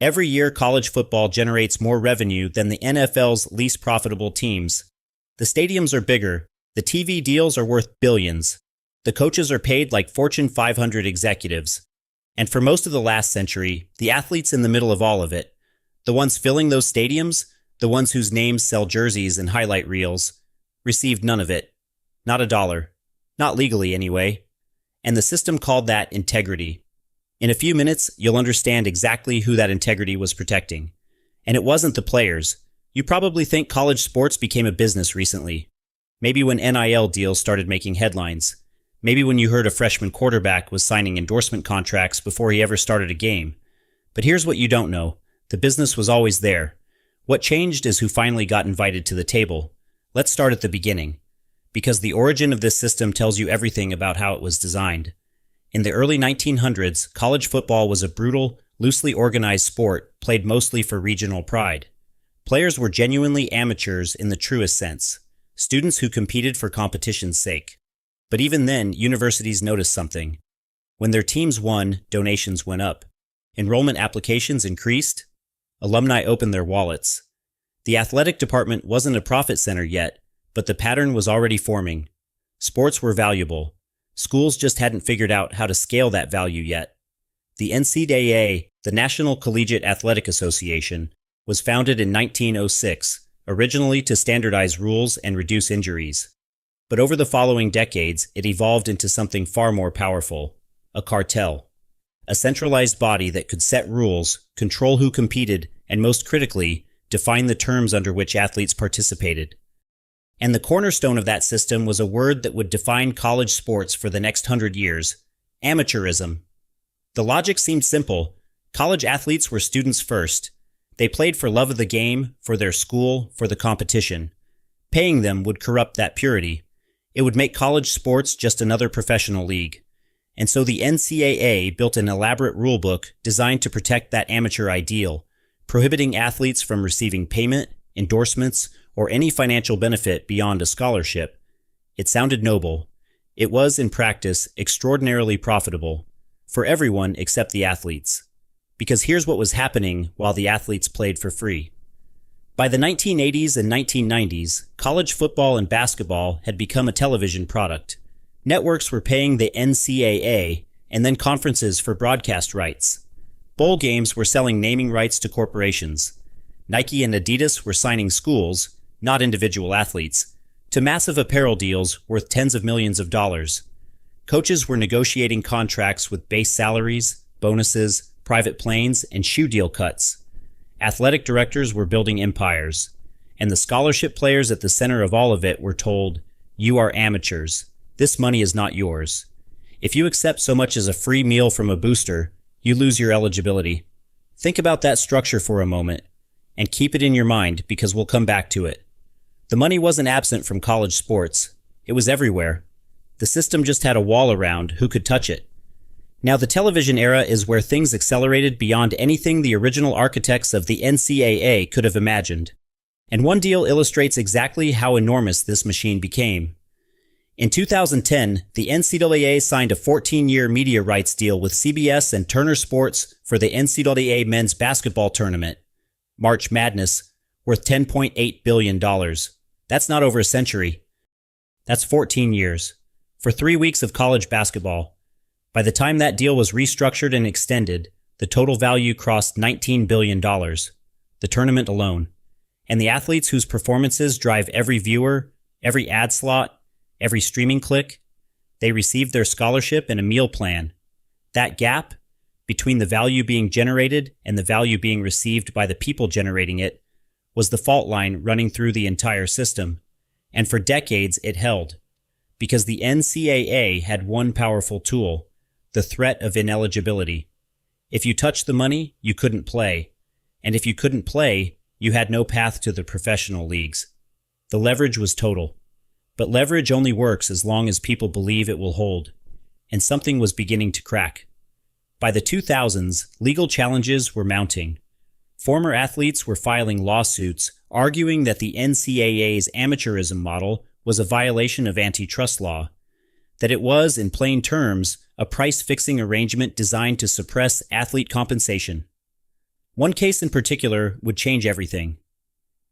Every year, college football generates more revenue than the NFL's least profitable teams. The stadiums are bigger, the TV deals are worth billions, the coaches are paid like Fortune 500 executives. And for most of the last century, the athletes in the middle of all of it, the ones filling those stadiums, the ones whose names sell jerseys and highlight reels, received none of it. Not a dollar. Not legally, anyway. And the system called that integrity. In a few minutes, you'll understand exactly who that integrity was protecting. And it wasn't the players. You probably think college sports became a business recently. Maybe when NIL deals started making headlines. Maybe when you heard a freshman quarterback was signing endorsement contracts before he ever started a game. But here's what you don't know. The business was always there. What changed is who finally got invited to the table. Let's start at the beginning. Because the origin of this system tells you everything about how it was designed. In the early 1900s, college football was a brutal, loosely organized sport played mostly for regional pride. Players were genuinely amateurs in the truest sense, students who competed for competition's sake. But even then, universities noticed something. When their teams won, donations went up. Enrollment applications increased. Alumni opened their wallets. The athletic department wasn't a profit center yet, but the pattern was already forming. Sports were valuable. Schools just hadn't figured out how to scale that value yet. The NCAA, the National Collegiate Athletic Association, was founded in 1906, originally to standardize rules and reduce injuries. But over the following decades, it evolved into something far more powerful, a cartel. A centralized body that could set rules, control who competed, and most critically, define the terms under which athletes participated. And the cornerstone of that system was a word that would define college sports for the next 100 years: amateurism. The logic seemed simple. College athletes were students first. They played for love of the game, for their school, for the competition. Paying them would corrupt that purity. It would make college sports just another professional league. And so the NCAA built an elaborate rulebook designed to protect that amateur ideal, prohibiting athletes from receiving payment, endorsements, or any financial benefit beyond a scholarship. It sounded noble. It was, in practice, extraordinarily profitable for everyone except the athletes. Because here's what was happening while the athletes played for free. By the 1980s and 1990s, college football and basketball had become a television product. Networks were paying the NCAA and then conferences for broadcast rights. Bowl games were selling naming rights to corporations. Nike and Adidas were signing schools, not individual athletes, to massive apparel deals worth tens of millions of dollars. Coaches were negotiating contracts with base salaries, bonuses, private planes, and shoe deal cuts. Athletic directors were building empires. And the scholarship players at the center of all of it were told, "You are amateurs. This money is not yours. If you accept so much as a free meal from a booster, you lose your eligibility." Think about that structure for a moment, and keep it in your mind because we'll come back to it. The money wasn't absent from college sports. It was everywhere. The system just had a wall around who could touch it. Now the television era is where things accelerated beyond anything the original architects of the NCAA could have imagined. And one deal illustrates exactly how enormous this machine became. In 2010, the NCAA signed a 14-year media rights deal with CBS and Turner Sports for the NCAA men's basketball tournament, March Madness, worth $10.8 billion. That's not over a century. That's 14 years. For 3 weeks of college basketball. By the time that deal was restructured and extended, the total value crossed $19 billion. The tournament alone. And the athletes whose performances drive every viewer, every ad slot, every streaming click, they received their scholarship and a meal plan. That gap, between the value being generated and the value being received by the people generating it, was the fault line running through the entire system. And for decades it held. Because the NCAA had one powerful tool, the threat of ineligibility. If you touched the money, you couldn't play. And if you couldn't play, you had no path to the professional leagues. The leverage was total. But leverage only works as long as people believe it will hold. And something was beginning to crack. By the 2000s, legal challenges were mounting. Former athletes were filing lawsuits arguing that the NCAA's amateurism model was a violation of antitrust law, that it was, in plain terms, a price-fixing arrangement designed to suppress athlete compensation. One case in particular would change everything.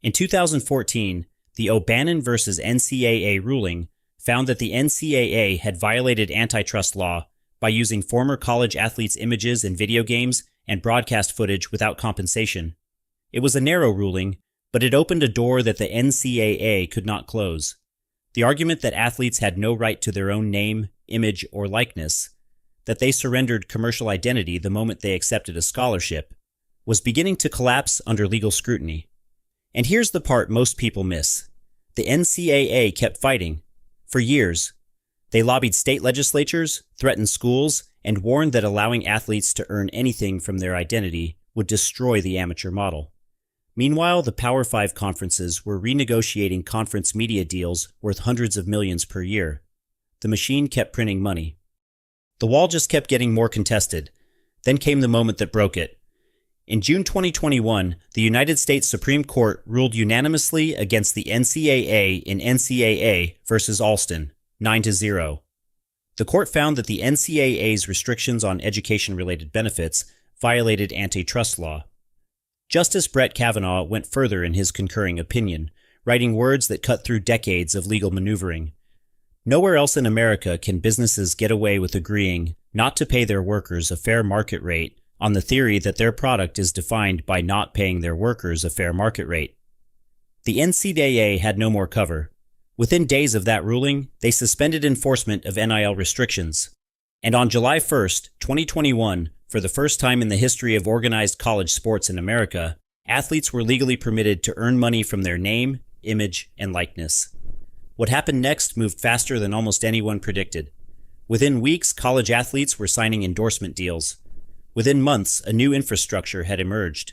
In 2014, the O'Bannon versus NCAA ruling found that the NCAA had violated antitrust law by using former college athletes' images in video games and broadcast footage without compensation. It was a narrow ruling, but it opened a door that the NCAA could not close. The argument that athletes had no right to their own name, image, or likeness, that they surrendered commercial identity the moment they accepted a scholarship, was beginning to collapse under legal scrutiny. And here's the part most people miss. The NCAA kept fighting. For years, they lobbied state legislatures, threatened schools, and warned that allowing athletes to earn anything from their identity would destroy the amateur model. Meanwhile, the Power 5 conferences were renegotiating conference media deals worth hundreds of millions per year. The machine kept printing money. The wall just kept getting more contested. Then came the moment that broke it. In June 2021, the United States Supreme Court ruled unanimously against the NCAA in NCAA versus Alston, 9-0. The court found that the NCAA's restrictions on education-related benefits violated antitrust law. Justice Brett Kavanaugh went further in his concurring opinion, writing words that cut through decades of legal maneuvering. Nowhere else in America can businesses get away with agreeing not to pay their workers a fair market rate on the theory that their product is defined by not paying their workers a fair market rate. The NCAA had no more cover. Within days of that ruling, they suspended enforcement of NIL restrictions. And on July 1st, 2021, for the first time in the history of organized college sports in America, athletes were legally permitted to earn money from their name, image, and likeness. What happened next moved faster than almost anyone predicted. Within weeks, college athletes were signing endorsement deals. Within months, a new infrastructure had emerged.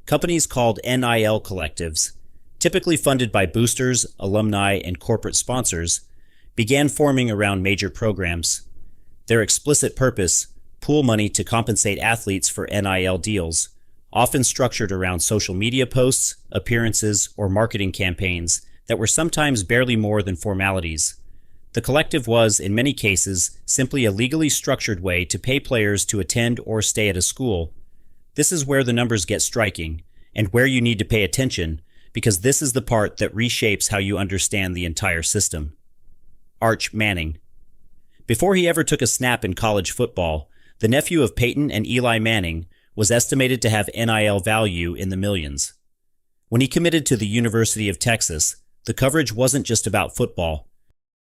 Companies called NIL collectives, typically funded by boosters, alumni, and corporate sponsors, began forming around major programs. Their explicit purpose: pool money to compensate athletes for NIL deals, often structured around social media posts, appearances, or marketing campaigns that were sometimes barely more than formalities. The collective was, in many cases, simply a legally structured way to pay players to attend or stay at a school. This is where the numbers get striking, and where you need to pay attention, because this is the part that reshapes how you understand the entire system. Arch Manning. Before he ever took a snap in college football, the nephew of Peyton and Eli Manning was estimated to have NIL value in the millions. When he committed to the University of Texas, the coverage wasn't just about football.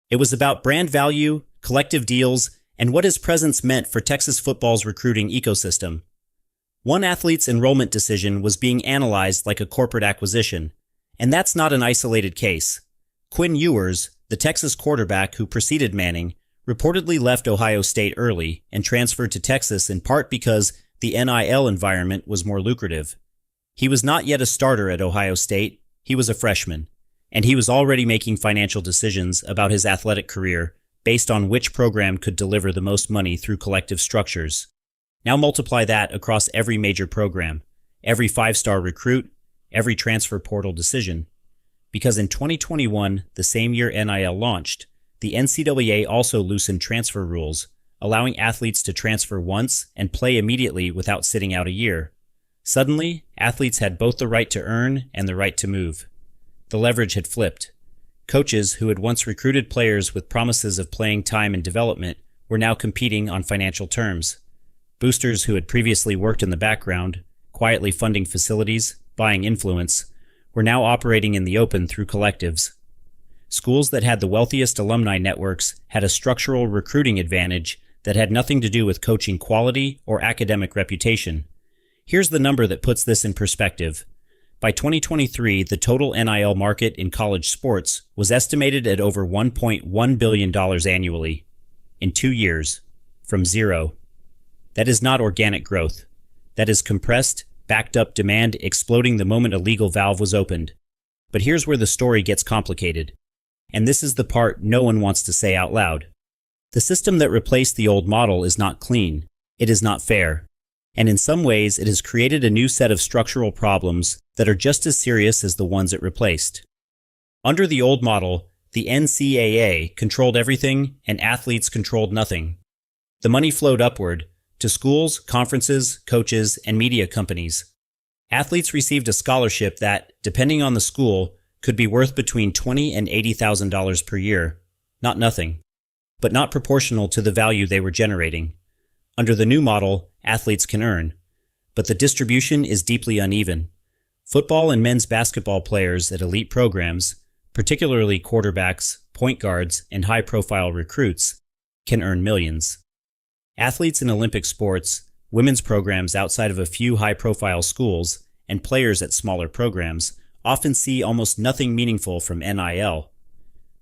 It was about brand value, collective deals, and what his presence meant for Texas football's recruiting ecosystem. One athlete's enrollment decision was being analyzed like a corporate acquisition, and that's not an isolated case. Quinn Ewers, the Texas quarterback who preceded Manning, reportedly left Ohio State early and transferred to Texas in part because the NIL environment was more lucrative. He was not yet a starter at Ohio State, he was a freshman, and he was already making financial decisions about his athletic career based on which program could deliver the most money through collective structures. Now multiply that across every major program, every five-star recruit, every transfer portal decision. Because in 2021, the same year NIL launched, the NCAA also loosened transfer rules, allowing athletes to transfer once and play immediately without sitting out a year. Suddenly, athletes had both the right to earn and the right to move. The leverage had flipped. Coaches who had once recruited players with promises of playing time and development were now competing on financial terms. Boosters who had previously worked in the background, quietly funding facilities, buying influence, were now operating in the open through collectives. Schools that had the wealthiest alumni networks had a structural recruiting advantage that had nothing to do with coaching quality or academic reputation. Here's the number that puts this in perspective. By 2023, the total NIL market in college sports was estimated at over $1.1 billion annually. In 2 years. From zero. That is not organic growth. That is compressed, backed-up demand exploding the moment a legal valve was opened. But here's where the story gets complicated. And this is the part no one wants to say out loud. The system that replaced the old model is not clean. It is not fair. And in some ways, it has created a new set of structural problems that are just as serious as the ones it replaced. Under the old model, the NCAA controlled everything and athletes controlled nothing. The money flowed upward to schools, conferences, coaches, and media companies. Athletes received a scholarship that, depending on the school, could be worth between $20,000 and $80,000 per year. Not nothing, but not proportional to the value they were generating. Under the new model, athletes can earn, but the distribution is deeply uneven. Football and men's basketball players at elite programs, particularly quarterbacks, point guards, and high-profile recruits, can earn millions. Athletes in Olympic sports, women's programs outside of a few high-profile schools, and players at smaller programs often see almost nothing meaningful from NIL.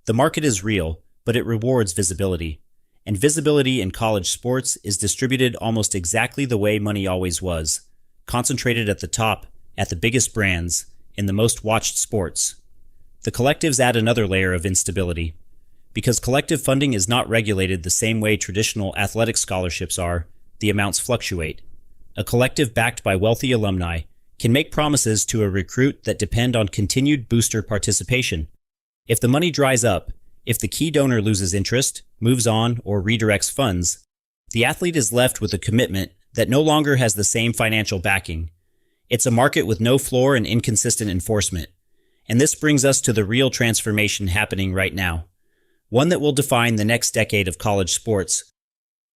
The market is real, but it rewards visibility. And visibility in college sports is distributed almost exactly the way money always was, concentrated at the top, at the biggest brands, in the most watched sports. The collectives add another layer of instability. Because collective funding is not regulated the same way traditional athletic scholarships are, the amounts fluctuate. A collective backed by wealthy alumni can make promises to a recruit that depend on continued booster participation. If the money dries up, if the key donor loses interest, moves on, or redirects funds, the athlete is left with a commitment that no longer has the same financial backing. It's a market with no floor and inconsistent enforcement. And this brings us to the real transformation happening right now, one that will define the next decade of college sports.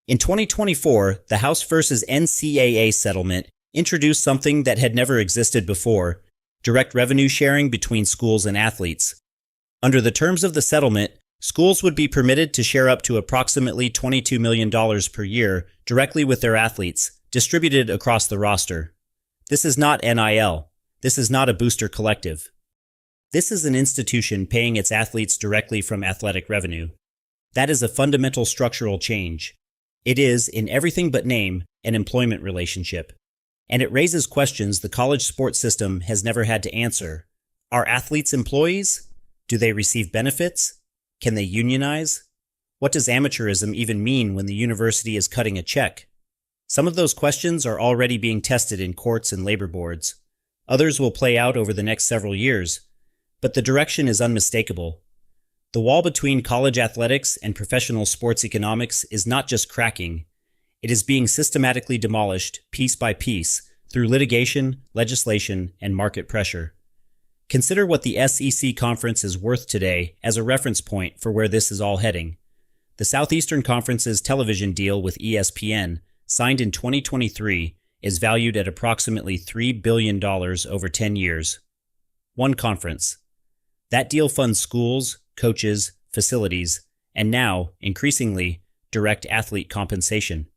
In 2024, the House versus NCAA settlement introduced something that had never existed before: direct revenue sharing between schools and athletes. Under the terms of the settlement, schools would be permitted to share up to approximately $22 million per year directly with their athletes, distributed across the roster. This is not NIL. This is not a booster collective. This is an institution paying its athletes directly from athletic revenue. That is a fundamental structural change. It is, in everything but name, an employment relationship. And it raises questions the college sports system has never had to answer. Are athletes employees? Do they receive benefits? Can they unionize? What does amateurism even mean when the university is cutting a check? Some of those questions are already being tested in courts and labor boards. Others will play out over the next several years. But the direction is unmistakable. The wall between college athletics and professional sports economics is not just cracking. It is being systematically demolished, piece by piece, through litigation, legislation, and market pressure. Consider what the SEC conference is worth today as a reference point for where this is all heading. The Southeastern Conference's television deal with ESPN, signed in 2023, is valued at approximately $3 billion over 10 years. One conference. That deal funds schools, coaches, facilities, and now, increasingly, direct athlete compensation.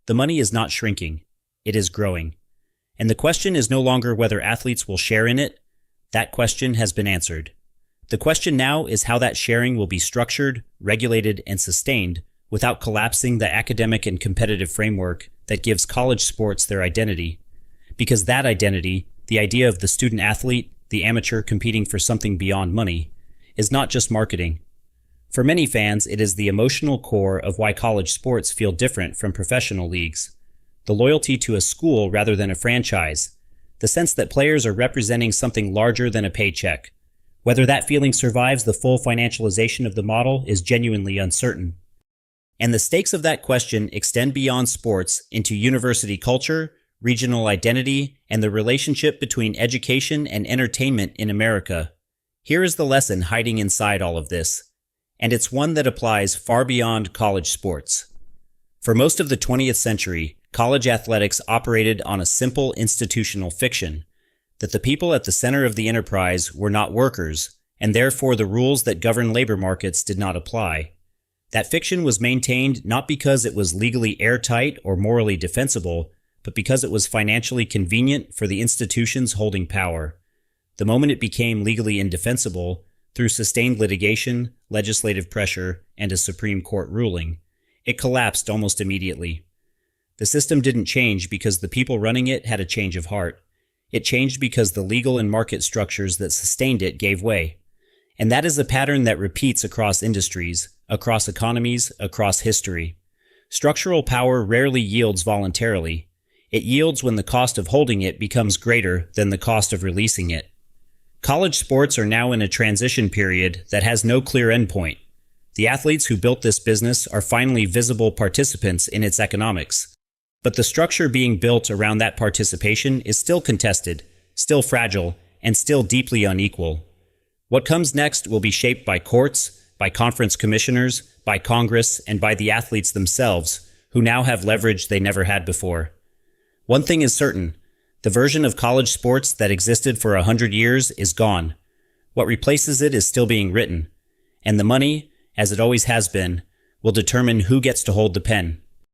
The money is not shrinking. It is growing. And the question is no longer whether athletes will share in it. That question has been answered. The question now is how that sharing will be structured, regulated, and sustained without collapsing the academic and competitive framework that gives college sports their identity. Because that identity, the idea of the student athlete, the amateur competing for something beyond money, is not just marketing. For many fans, it is the emotional core of why college sports feel different from professional leagues. The loyalty to a school rather than a franchise. The sense that players are representing something larger than a paycheck. Whether that feeling survives the full financialization of the model is genuinely uncertain. And the stakes of that question extend beyond sports into university culture, regional identity, and the relationship between education and entertainment in America. Here is the lesson hiding inside all of this, and it's one that applies far beyond college sports. For most of the 20th century, college athletics operated on a simple institutional fiction, that the people at the center of the enterprise were not workers, and therefore the rules that govern labor markets did not apply. That fiction was maintained not because it was legally airtight or morally defensible, but because it was financially convenient for the institutions holding power. The moment it became legally indefensible, through sustained litigation, legislative pressure, and a Supreme Court ruling, it collapsed almost immediately. The system didn't change because the people running it had a change of heart. It changed because the legal and market structures that sustained it gave way. And that is a pattern that repeats across industries, across economies, across history. Structural power rarely yields voluntarily. It yields when the cost of holding it becomes greater than the cost of releasing it. College sports are now in a transition period that has no clear endpoint. The athletes who built this business are finally visible participants in its economics. But the structure being built around that participation is still contested, still fragile, and still deeply unequal. What comes next will be shaped by courts, by conference commissioners, by Congress, and by the athletes themselves, who now have leverage they never had before. One thing is certain: the version of college sports that existed for 100 years is gone. What replaces it is still being written, and the money, as it always has been, will determine who gets to hold the pen.